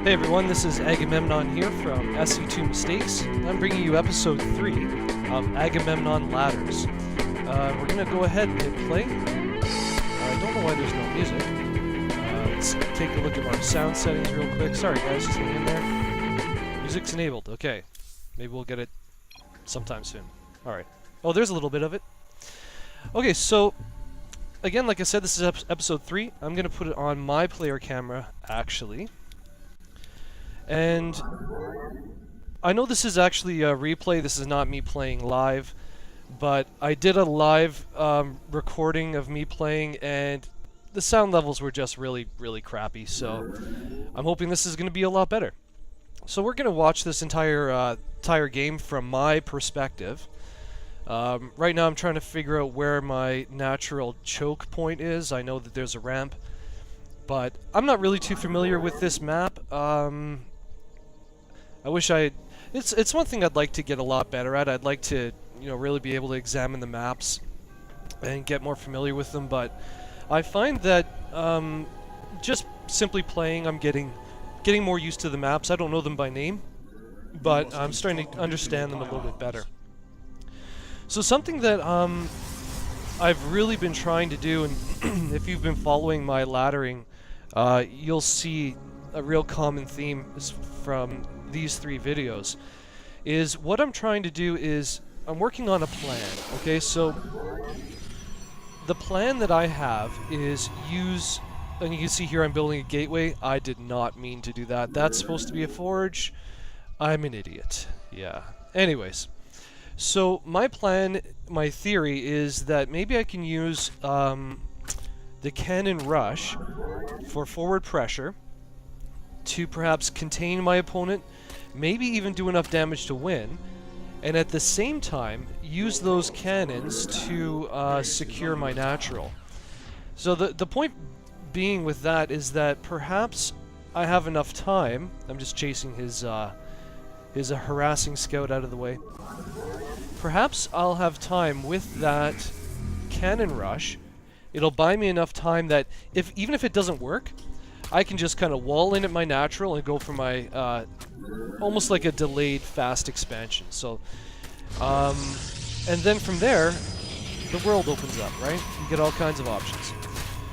Hey everyone, this is Agamemnon here from SE2 Mistakes. I'm bringing you episode 3 of Agamemnon Ladders. We're going to go ahead and hit play. I don't know why there's no music. Let's take a look at our sound settings real quick. Sorry guys, just hang in there. Music's enabled. Okay. Maybe we'll get it sometime soon. Alright. Oh, there's a little bit of it. Okay, so again, like I said, this is episode 3. I'm going to put it on my player camera, actually. And I know this is actually a replay, this is not me playing live, but I did a live recording of me playing and the sound levels were just really crappy, so I'm hoping this is going to be a lot better. So we're going to watch this entire game from my perspective. Right now I'm trying to figure out where my natural choke point is. I know that there's a ramp, but I'm not really too familiar with this map. I wish it's one thing I'd like to get a lot better at. I'd like to, really be able to examine the maps and get more familiar with them, but I find that just simply playing, I'm getting more used to the maps. I don't know them by name, but I'm starting to understand them a little bit better. So something that I've really been trying to do, and if you've been following my laddering, you'll see a real common theme is from these 3 videos, is what I'm trying to do is I'm working on a plan. Okay, so the plan that I have is use, and you can see here I'm building a gateway. I did not mean to do that. That's supposed to be a forge. I'm an idiot. Yeah. Anyways, so my plan, my theory is that maybe I can use the cannon rush for forward pressure to perhaps contain my opponent, maybe even do enough damage to win, and at the same time use those cannons to secure my natural. So the point being with that is that perhaps I have enough time. I'm just chasing his harassing scout out of the way. Perhaps I'll have time with that cannon rush. It'll buy me enough time that even if it doesn't work, I can just kind of wall in at my natural and go for my almost like a delayed fast expansion. So, and then from there, the world opens up, right? You get all kinds of options.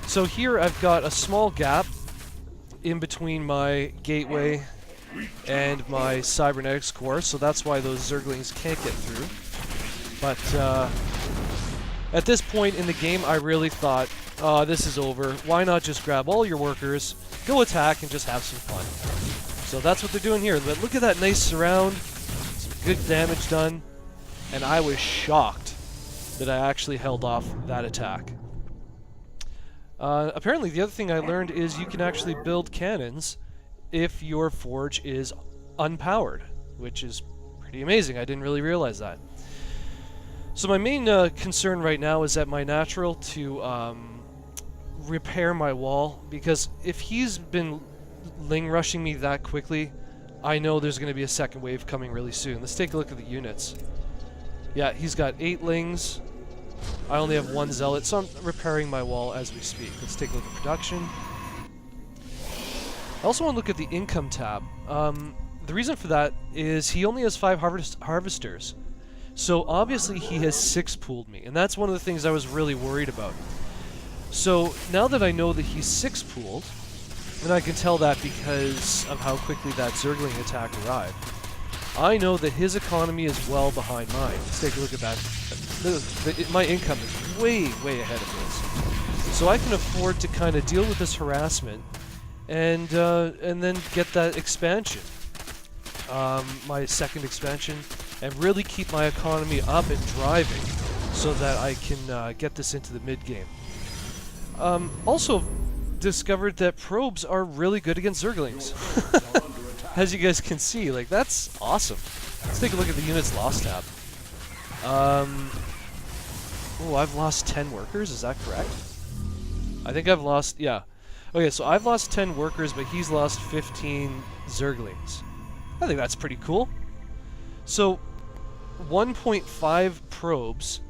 So here I've got a small gap in between my gateway and my cybernetics core, so that's why those zerglings can't get through. But at this point in the game, I really thought, this is over. Why not just grab all your workers, go attack, and just have some fun? So that's what they're doing here. But look at that nice surround, some good damage done, and I was shocked that I actually held off that attack. Apparently, the other thing I learned is you can actually build cannons if your forge is unpowered, which is pretty amazing. I didn't really realize that. So my main concern right now is at my natural to repair my wall, because if he's been ling rushing me that quickly, I know there's going to be a second wave coming really soon. Let's take a look at the units. Yeah, he's got 8 lings. I only have 1 zealot, so I'm repairing my wall as we speak. Let's take a look at production. I also want to look at the income tab. The reason for that is he only has 5 harvesters. So obviously he has 6 pooled me, and that's one of the things I was really worried about. So now that I know that he's 6 pooled, and I can tell that because of how quickly that Zergling attack arrived, I know that his economy is well behind mine. Let's take a look at that. My income is way ahead of his. So I can afford to kind of deal with this harassment and then get that expansion, my second expansion, and really keep my economy up and driving so that I can get this into the mid-game. Also discovered that probes are really good against zerglings. As you guys can see, like, that's awesome. Let's take a look at the units lost tab. Oh, I've lost 10 workers, is that correct? I think I've lost, yeah. Okay, so I've lost 10 workers, but he's lost 15 zerglings. I think that's pretty cool. So 1.5 probes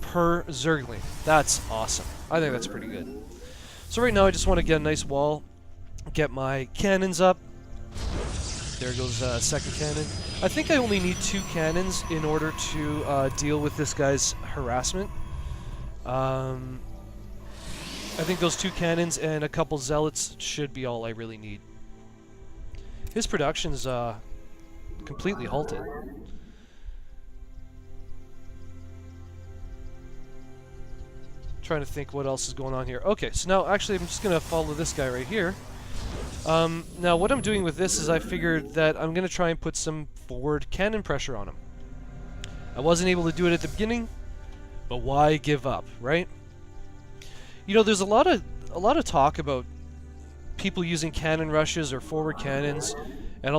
per zergling. That's awesome. I think that's pretty good. So right now I just want to get a nice wall get my cannons up. There goes second cannon. I think I only need 2 cannons in order to deal with this guy's harassment. I think those 2 cannons and a couple zealots should be all I really need. His production's completely halted. Trying to think what else is going on here. Okay, so now actually I'm just going to follow this guy right here. Now what I'm doing with this is I figured that I'm going to try and put some forward cannon pressure on him. I wasn't able to do it at the beginning, but why give up, right? You know, there's a lot of talk about people using cannon rushes or forward cannons, and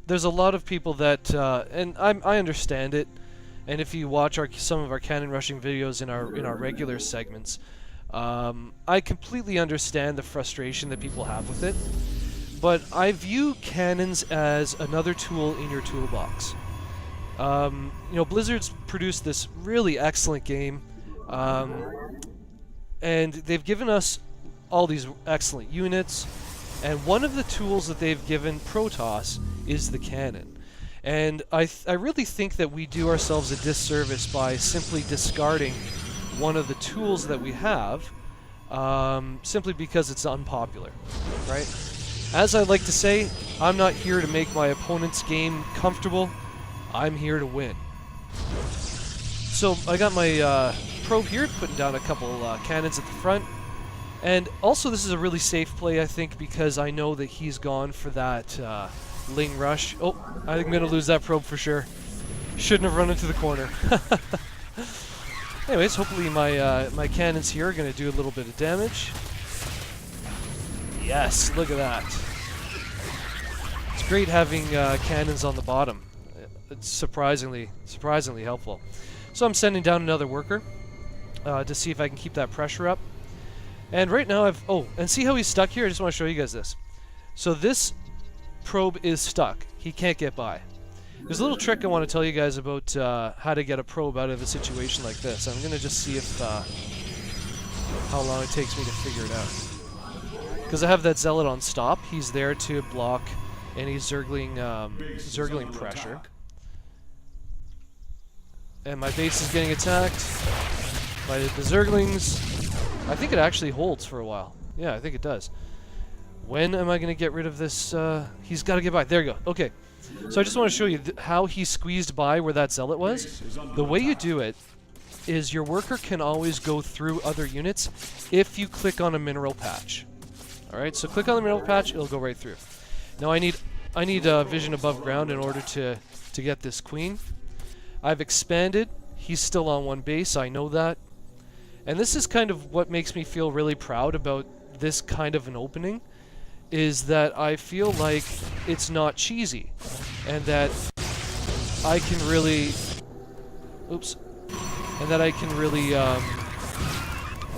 there's a lot of people that and I understand it. And if you watch some of our cannon rushing videos in our regular segments, I completely understand the frustration that people have with it. But I view cannons as another tool in your toolbox. You know, Blizzard's produced this really excellent game, and they've given us all these excellent units. And one of the tools that they've given Protoss is the cannon. And I really think that we do ourselves a disservice by simply discarding one of the tools that we have, simply because it's unpopular, right? As I like to say, I'm not here to make my opponent's game comfortable. I'm here to win. So I got my probe here, putting down a couple cannons at the front. And also this is a really safe play, I think, because I know that he's gone for that Ling rush. Oh, I think I'm going to lose that probe for sure. Shouldn't have run into the corner. Anyways, hopefully my cannons here are going to do a little bit of damage. Yes, look at that. It's great having cannons on the bottom. It's surprisingly helpful. So I'm sending down another worker to see if I can keep that pressure up. And right now and see how he's stuck here? I just want to show you guys this. So this probe is stuck. He can't get by. There's a little trick I want to tell you guys about how to get a probe out of a situation like this. I'm going to just see if how long it takes me to figure it out. Because I have that zealot on stop. He's there to block any zergling pressure. And my base is getting attacked by the zerglings. I think it actually holds for a while. Yeah, I think it does. When am I going to get rid of this? He's got to get by. There you go. Okay. So I just want to show you how he squeezed by where that zealot was. The way you do it is your worker can always go through other units if you click on a mineral patch. Alright, so click on the mineral patch, it'll go right through. Now I need vision above ground in order to get this queen. I've expanded. He's still on one base, I know that. And this is kind of what makes me feel really proud about this kind of an opening, is that I feel like it's not cheesy, and that I can really,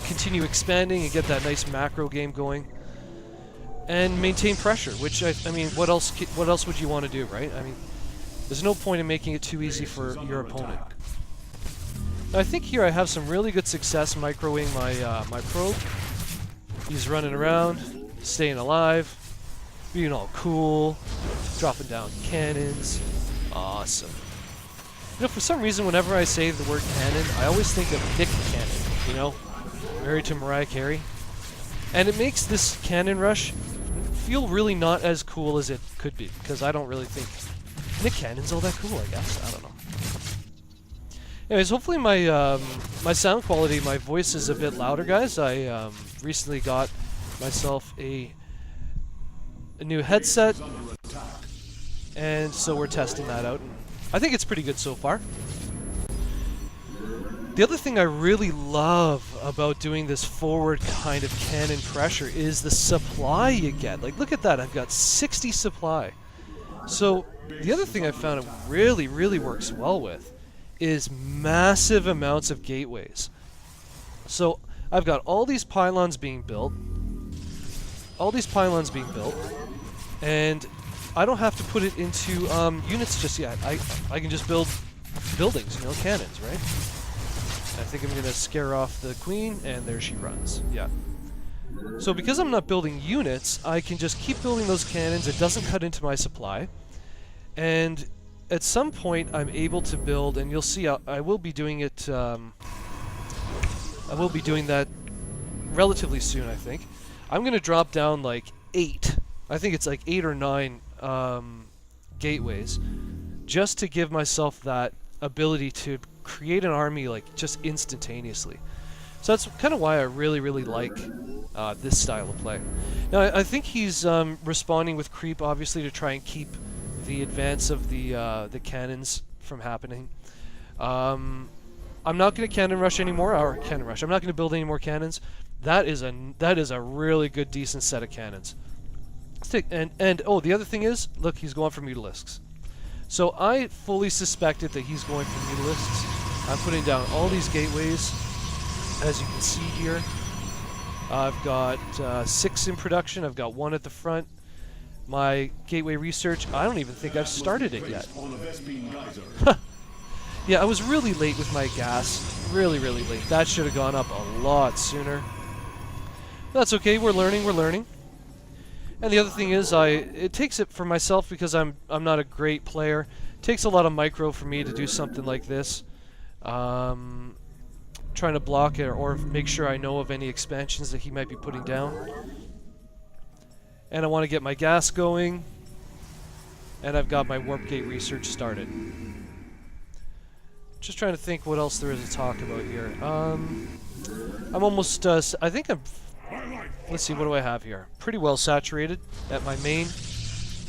continue expanding and get that nice macro game going, and maintain pressure. Which I mean, what else would you want to do, right? I mean, there's no point in making it too easy for your opponent. Now, I think here I have some really good success microing my probe. He's running around, staying alive, being all cool, dropping down cannons. Awesome. You know, for some reason, whenever I say the word cannon, I always think of Nick Cannon, you know, married to Mariah Carey. And it makes this cannon rush feel really not as cool as it could be, because I don't really think Nick Cannon's all that cool, I guess. I don't know. Anyways, hopefully my my sound quality, my voice is a bit louder, guys. I recently got myself a new headset, and so we're testing that out. And I think it's pretty good so far. The other thing I really love about doing this forward kind of cannon pressure is the supply you get. Like, look at that, I've got 60 supply. So the other thing I found it really, really works well with is massive amounts of gateways. So I've got all these pylons being built, and I don't have to put it into units just yet. I can just build buildings, you know, cannons, right? I think I'm going to scare off the queen, and there she runs. Yeah. So because I'm not building units, I can just keep building those cannons. It doesn't cut into my supply. And at some point I'm able to build, and you'll see I will be doing it, I will be doing that relatively soon, I think. I'm going to drop down like 8, I think it's like 8 or 9 gateways, just to give myself that ability to create an army like just instantaneously. So that's kind of why I really like this style of play. Now I think he's responding with creep, obviously, to try and keep the advance of the cannons from happening. I'm not going to cannon rush anymore, or cannon rush. I'm not going to build any more cannons. That is a really good, decent set of cannons. And oh, the other thing is, look, he's going for mutilisks. So I fully suspected that he's going for mutilisks. I'm putting down all these gateways, as you can see here. I've got 6 in production. I've got 1 at the front. My gateway research, I don't even think I've started it yet. Yeah, I was really late with my gas. Really late. That should have gone up a lot sooner. That's okay, we're learning. And the other thing is, it takes it for myself, because I'm not a great player. It takes a lot of micro for me to do something like this. Trying to block it or make sure I know of any expansions that he might be putting down. And I want to get my gas going. And I've got my warp gate research started. Just trying to think what else there is to talk about here. I'm almost, I think I'm, let's see, what do I have here? Pretty well saturated at my main.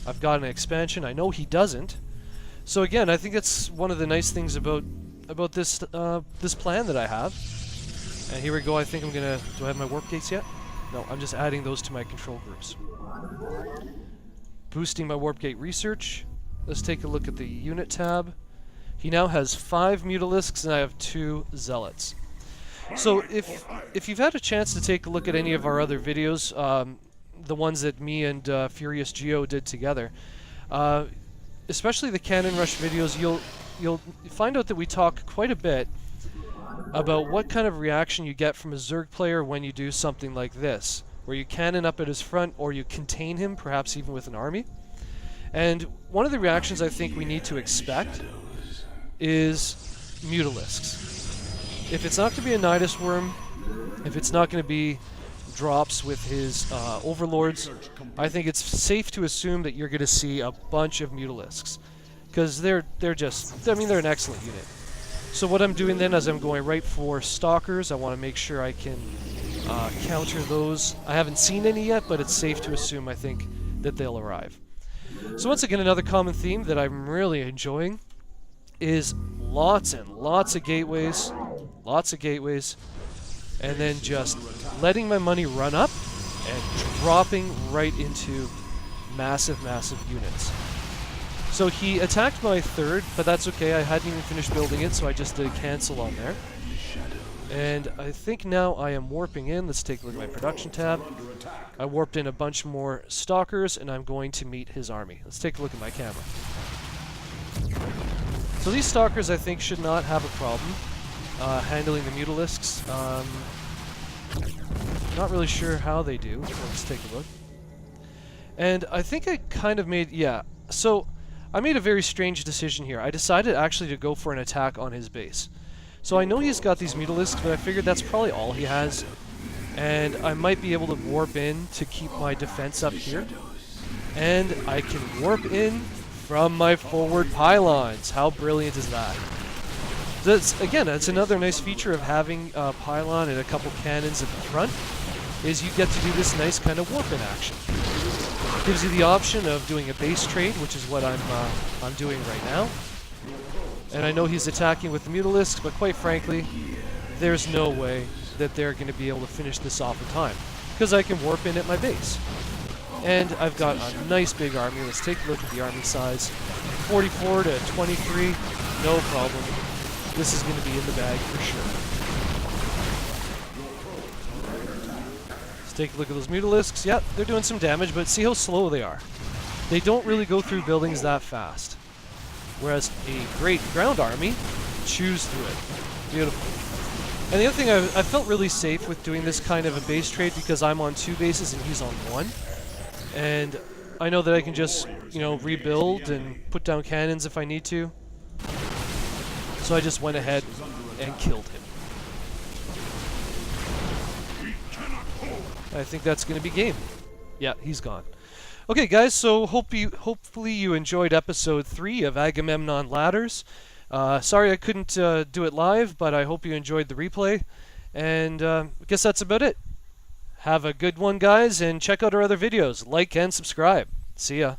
I've got an expansion. I know he doesn't. So again, I think it's one of the nice things about this this plan that I have. And here we go. I think I'm gonna, do I have my warp gates yet? No, I'm just adding those to my control groups. Boosting my warp gate research. Let's take a look at the unit tab. He now has 5 mutilisks and I have 2 zealots. So if you've had a chance to take a look at any of our other videos, the ones that me and Furious Geo did together, especially the cannon rush videos, you'll find out that we talk quite a bit about what kind of reaction you get from a Zerg player when you do something like this, where you cannon up at his front or you contain him, perhaps even with an army. And one of the reactions I think we need to expect is mutilisks. If it's not going to be a Nidus Worm, if it's not going to be drops with his overlords, I think it's safe to assume that you're going to see a bunch of mutilisks, because they're just, I mean, they're an excellent unit. So what I'm doing then is I'm going right for stalkers. I want to make sure I can counter those. I haven't seen any yet, but it's safe to assume, I think, that they'll arrive. So once again, another common theme that I'm really enjoying is lots and lots of gateways, and then just letting my money run up and dropping right into massive units. So he attacked my 3rd, but that's okay. I hadn't even finished building it, so I just did a cancel on there. And I think now I am warping in. Let's take a look at my production tab. I warped in a bunch more stalkers, and I'm going to meet his army. Let's take a look at my camera. So these stalkers, I think, should not have a problem handling the mutilisks. Not really sure how they do. Let's take a look. And I think I kind of made, yeah. So I made a very strange decision here. I decided actually to go for an attack on his base. So I know he's got these mutilisks, but I figured that's probably all he has. And I might be able to warp in to keep my defense up here. And I can warp in from my forward pylons. How brilliant is that? Again, that's another nice feature of having a pylon and a couple cannons at the front, is you get to do this nice kind of warp-in action. Gives you the option of doing a base trade, which is what I'm doing right now. And I know he's attacking with the mutilisks, but quite frankly, there's no way that they're going to be able to finish this off in time, because I can warp in at my base. And I've got a nice big army. Let's take a look at the army size. 44 to 23, no problem. This is going to be in the bag for sure. Let's take a look at those mutilisks. Yep, they're doing some damage, but see how slow they are. They don't really go through buildings that fast. Whereas a great ground army chews through it. Beautiful. And the other thing, I felt really safe with doing this kind of a base trade because I'm on 2 bases and he's on 1. And I know that I can just, you know, rebuild and put down cannons if I need to. So I just went ahead and killed him. I think that's going to be game. Yeah, he's gone. Okay, guys, so hopefully you enjoyed episode 3 of Agamemnon Ladders. Sorry I couldn't do it live, but I hope you enjoyed the replay. And I guess that's about it. Have a good one, guys, and check out our other videos. Like and subscribe. See ya.